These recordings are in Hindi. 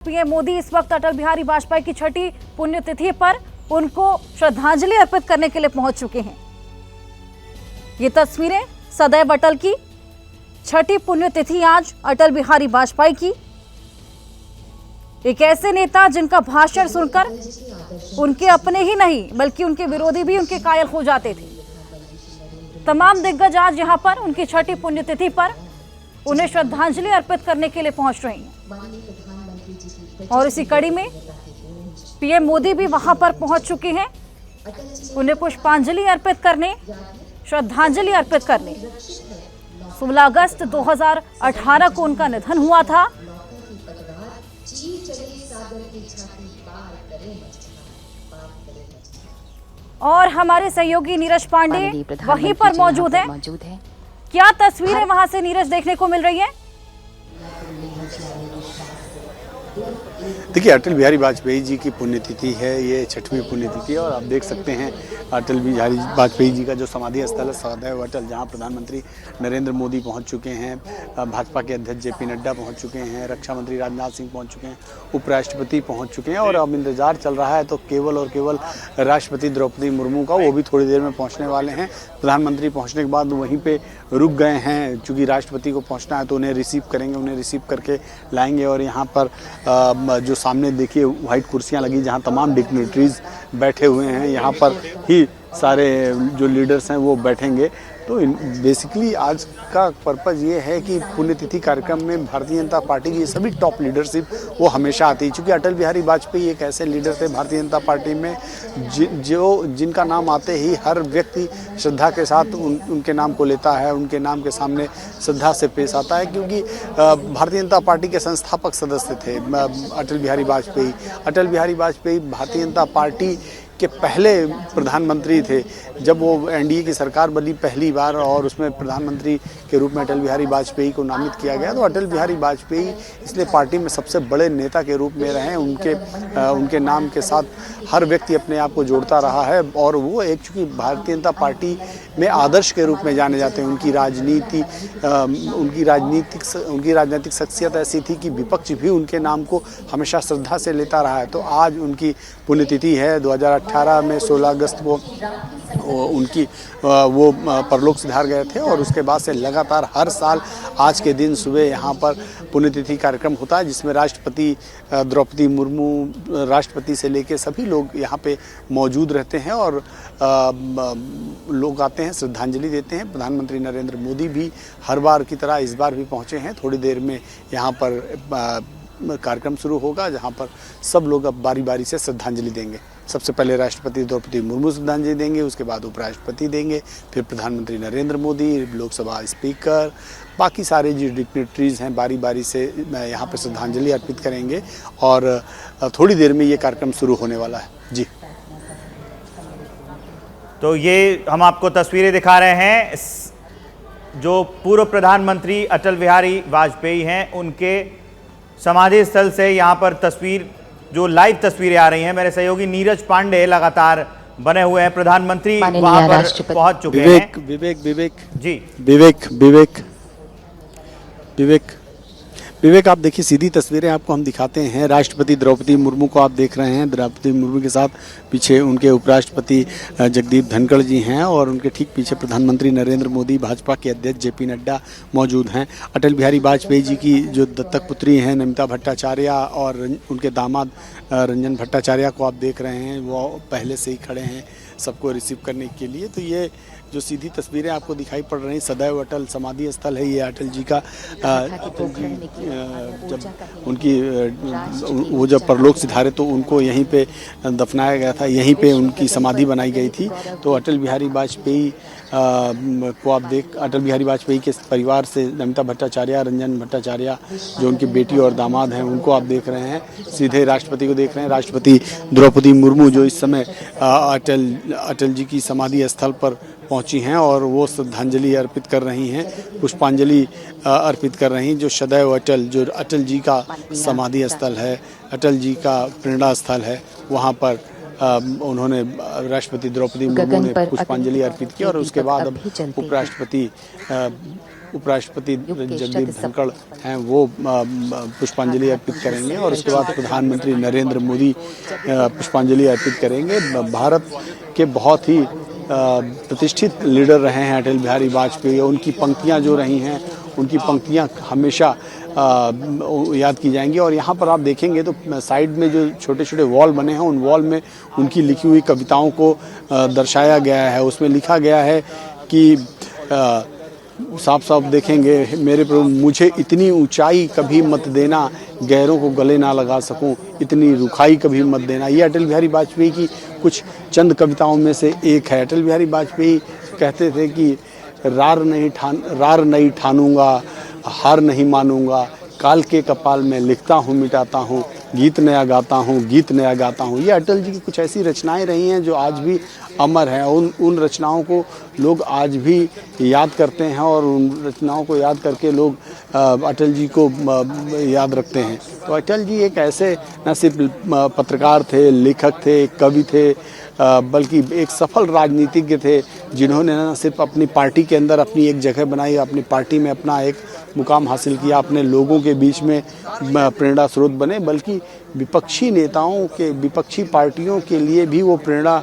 पीएम मोदी इस वक्त अटल बिहारी वाजपेयी की छठी पुण्यतिथि पर उनको श्रद्धांजलि अर्पित करने के लिए पहुंच चुके हैं। ये तस्वीरें सदैव अटल की छठी पुण्यतिथि आज अटल बिहारी वाजपेयी की। एक ऐसे नेता जिनका भाषण सुनकर उनके अपने ही नहीं बल्कि उनके विरोधी भी उनके कायल हो जाते थे। तमाम दिग्गज आज यहां पर उनकी छठी पुण्यतिथि पर उन्हें श्रद्धांजलि अर्पित करने के लिए पहुंच रहे हैं और इसी कड़ी में पीएम मोदी भी वहां पर पहुंच चुके हैं उन्हें पुष्पांजलि अर्पित करने, श्रद्धांजलि अर्पित करने। 16 अगस्त 2018 को उनका निधन हुआ था। और हमारे सहयोगी नीरज पांडे वहीं पर मौजूद हैं। क्या तस्वीरें वहां से नीरज देखने को मिल रही है? देखिए, अटल बिहारी वाजपेयी जी की पुण्यतिथि है, ये छठवीं पुण्यतिथि है और आप देख सकते हैं अटल बिहारी वाजपेयी जी का जो समाधि स्थल है सदैव अटल, जहां प्रधानमंत्री नरेंद्र मोदी पहुंच चुके हैं, भाजपा के अध्यक्ष जेपी नड्डा पहुंच चुके हैं, रक्षा मंत्री राजनाथ सिंह पहुंच चुके हैं, उपराष्ट्रपति पहुंच चुके हैं और अब इंतजार चल रहा है तो केवल और केवल राष्ट्रपति द्रौपदी मुर्मू का, वो भी थोड़ी देर में पहुँचने वाले हैं। प्रधानमंत्री पहुँचने के बाद वहीं पर रुक गए हैं, चूँकि राष्ट्रपति को पहुँचना है तो उन्हें रिसीव करेंगे, उन्हें रिसीव करके लाएंगे। और यहाँ पर जो सामने देखिए व्हाइट कुर्सियां लगी जहां तमाम डिग्निटरीज बैठे हुए हैं, यहाँ पर ही सारे जो लीडर्स हैं वो बैठेंगे। तो बेसिकली आज का पर्पज़ ये है कि पुण्यतिथि कार्यक्रम में भारतीय जनता पार्टी की सभी टॉप लीडरशिप वो हमेशा आती है, क्योंकि अटल बिहारी वाजपेयी एक ऐसे लीडर थे भारतीय जनता पार्टी में जिनका नाम आते ही हर व्यक्ति श्रद्धा के साथ उनके नाम को लेता है, उनके नाम के सामने श्रद्धा से पेश आता है। क्योंकि भारतीय जनता पार्टी के संस्थापक सदस्य थे अटल बिहारी वाजपेयी। अटल बिहारी वाजपेयी भारतीय जनता पार्टी के पहले प्रधानमंत्री थे जब वो एनडीए की सरकार बनी पहली बार, और उसमें प्रधानमंत्री के रूप में अटल बिहारी वाजपेयी को नामित किया गया। तो अटल बिहारी वाजपेयी इसलिए पार्टी में सबसे बड़े नेता के रूप में रहे। उनके नाम के साथ हर व्यक्ति अपने आप को जोड़ता रहा है और वो एक चूँकि भारतीय जनता पार्टी में आदर्श के रूप में जाने जाते हैं। उनकी राजनीतिक शख्सियत ऐसी थी कि विपक्ष भी उनके नाम को हमेशा श्रद्धा से लेता रहा है। तो आज उनकी पुण्यतिथि है। 2018 में 16 अगस्त को उनकी वो परलोक सिधार गए थे और उसके बाद से लगातार हर साल आज के दिन सुबह यहाँ पर पुण्यतिथि कार्यक्रम होता है, जिसमें राष्ट्रपति द्रौपदी मुर्मू, राष्ट्रपति से लेकर सभी लोग यहाँ पे मौजूद रहते हैं और लोग आते हैं, श्रद्धांजलि देते हैं। प्रधानमंत्री नरेंद्र मोदी भी हर बार की तरह इस बार भी पहुँचे हैं। थोड़ी देर में यहाँ पर कार्यक्रम शुरू होगा, जहाँ पर सब लोग अब बारी बारी से श्रद्धांजलि देंगे। सबसे पहले राष्ट्रपति द्रौपदी मुर्मू श्रद्धांजलि देंगे, उसके बाद उपराष्ट्रपति देंगे, फिर प्रधानमंत्री नरेंद्र मोदी, लोकसभा स्पीकर, बाकी सारे जो डिग्निटरीज हैं बारी बारी से यहाँ पर श्रद्धांजलि अर्पित करेंगे और थोड़ी देर में ये कार्यक्रम शुरू होने वाला है। जी, तो ये हम आपको तस्वीरें दिखा रहे हैं, जो पूर्व प्रधानमंत्री अटल बिहारी वाजपेयी हैं उनके समाधि स्थल से यहाँ पर तस्वीर, जो लाइव तस्वीरें आ रही हैं। मेरे सहयोगी नीरज पांडे लगातार बने हुए हैं। प्रधानमंत्री वहां पर पहुंच चुके हैं। विवेक आप देखिए, सीधी तस्वीरें आपको हम दिखाते हैं। राष्ट्रपति द्रौपदी मुर्मू को आप देख रहे हैं। द्रौपदी मुर्मू के साथ पीछे उनके उपराष्ट्रपति जगदीप धनखड़ जी हैं और उनके ठीक पीछे प्रधानमंत्री नरेंद्र मोदी, भाजपा के अध्यक्ष जेपी नड्डा मौजूद हैं। अटल बिहारी वाजपेयी जी की जो दत्तक पुत्री हैं नमिता भट्टाचार्य और उनके दामाद रंजन भट्टाचार्य को आप देख रहे हैं, वो पहले से ही खड़े हैं सबको रिसीव करने के लिए। तो ये जो सीधी तस्वीरें आपको दिखाई पड़ रही, सदैव अटल समाधि स्थल है ये अटल जी का। अटल जी जब उनकी वो जब परलोक सिधारे तो उनको यहीं पे दफनाया गया था, यहीं पे उनकी समाधि बनाई गई थी। तो अटल बिहारी वाजपेयी को आप अटल बिहारी वाजपेयी के परिवार से नमिता भट्टाचार्य, रंजन भट्टाचार्य जो उनकी बेटी और दामाद हैं, उनको आप देख रहे हैं। सीधे राष्ट्रपति को देख रहे हैं। राष्ट्रपति द्रौपदी मुर्मू जो इस समय अटल जी की समाधि स्थल पर पहुंची हैं और वो श्रद्धांजलि अर्पित कर रही हैं, पुष्पांजलि अर्पित कर रही हैं। जो सदैव अटल, जो अटल जी का समाधि स्थल है, अटल जी का प्रेरणा स्थल है, वहाँ पर उन्होंने राष्ट्रपति द्रौपदी मुर्मू ने पुष्पांजलि अर्पित की और उसके बाद अब उपराष्ट्रपति जगदीप धनखड़ हैं वो पुष्पांजलि अर्पित करेंगे और उसके बाद प्रधानमंत्री नरेंद्र मोदी पुष्पांजलि अर्पित करेंगे। भारत के बहुत ही प्रतिष्ठित लीडर रहे हैं अटल बिहारी वाजपेयी। उनकी पंक्तियां जो रही हैं उनकी पंक्तियां हमेशा याद की जाएंगी। और यहाँ पर आप देखेंगे तो साइड में जो छोटे छोटे वॉल बने हैं उन वॉल में उनकी लिखी हुई कविताओं को दर्शाया गया है। उसमें लिखा गया है कि साफ साफ देखेंगे, मेरे प्रभु मुझे इतनी ऊंचाई कभी मत देना, गहरों को गले ना लगा सकूं, इतनी रुखाई कभी मत देना। ये अटल बिहारी वाजपेयी की कुछ चंद कविताओं में से एक है। अटल बिहारी वाजपेयी कहते थे कि रार नहीं ठानूंगा, हार नहीं मानूंगा, काल के कपाल में लिखता हूँ मिटाता हूँ, गीत नया गाता हूँ, गीत नया गाता हूँ। ये अटल जी की कुछ ऐसी रचनाएं रही हैं जो आज भी अमर हैं। उन रचनाओं को लोग आज भी याद करते हैं और उन रचनाओं को याद करके लोग अटल जी को याद रखते हैं। तो अटल जी एक ऐसे न सिर्फ पत्रकार थे, लेखक थे, कवि थे, बल्कि एक सफल राजनीतिज्ञ थे जिन्होंने न सिर्फ अपनी पार्टी के अंदर अपनी एक जगह बनाई, अपनी पार्टी में अपना एक मुकाम हासिल किया, अपने लोगों के बीच में प्रेरणा स्रोत बने, बल्कि विपक्षी नेताओं के, विपक्षी पार्टियों के लिए भी वो प्रेरणा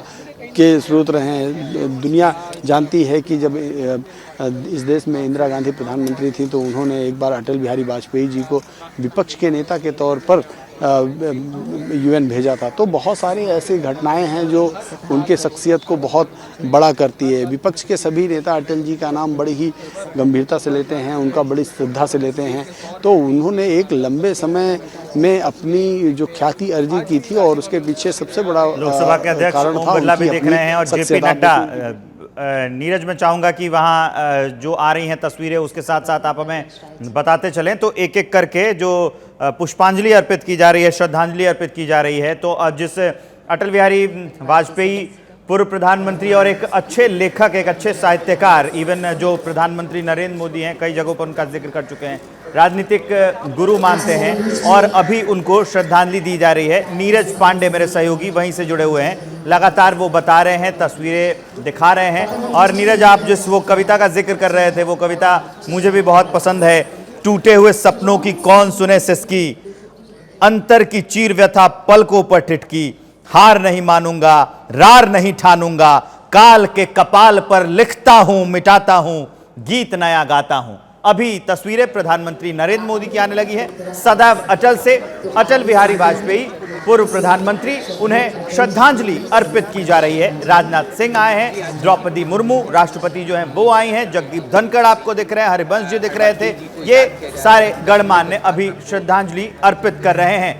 के स्रोत रहे हैं। दुनिया जानती है कि जब इस देश में इंदिरा गांधी प्रधानमंत्री थी तो उन्होंने एक बार अटल बिहारी वाजपेयी जी को विपक्ष के नेता के तौर पर यूएन भेजा था। तो बहुत सारी ऐसी घटनाएं हैं जो उनके शख्सियत को बहुत बड़ा करती है। विपक्ष के सभी नेता अटल जी का नाम बड़ी ही गंभीरता से लेते हैं, उनका बड़ी श्रद्धा से लेते हैं। तो उन्होंने एक लंबे समय में अपनी जो ख्याति अर्जी की थी और उसके पीछे सबसे बड़ा लोकसभा के अध्यक्ष ओम बिरला भी देख रहे हैं और जेपी नड्डा। नीरज, मैं चाहूंगा कि वहां जो आ रही हैं तस्वीरें उसके साथ साथ आप हमें बताते चलें तो एक एक करके जो पुष्पांजलि अर्पित की जा रही है, श्रद्धांजलि अर्पित की जा रही है। तो जिस अटल बिहारी वाजपेयी पूर्व प्रधानमंत्री और एक अच्छे लेखक, एक अच्छे साहित्यकार, इवन जो प्रधानमंत्री नरेंद्र मोदी हैं कई जगहों पर उनका जिक्र कर चुके हैं, राजनीतिक गुरु मानते हैं और अभी उनको श्रद्धांजलि दी जा रही है। नीरज पांडे मेरे सहयोगी वहीं से जुड़े हुए हैं, लगातार वो बता रहे हैं, तस्वीरें दिखा रहे हैं। और नीरज, आप जिस वो कविता का जिक्र कर रहे थे वो कविता मुझे भी बहुत पसंद है। टूटे हुए सपनों की कौन सुने सिसकी, अंतर की चीर व्यथा पलकों पर टिटकी, हार नहीं मानूंगा, रार नहीं ठानूंगा, काल के कपाल पर लिखता हूं मिटाता हूं, गीत नया गाता हूं। अभी तस्वीरें प्रधानमंत्री नरेंद्र मोदी की आने लगी है। सदैव अटल से अटल बिहारी वाजपेयी पूर्व प्रधानमंत्री, उन्हें श्रद्धांजलि अर्पित की जा रही है। राजनाथ सिंह आए हैं, द्रौपदी मुर्मू राष्ट्रपति जो हैं वो आई हैं, जगदीप धनखड़ आपको दिख रहे हैं, हरिवंश जी दिख रहे थे। ये सारे गणमान्य अभी श्रद्धांजलि अर्पित कर रहे हैं।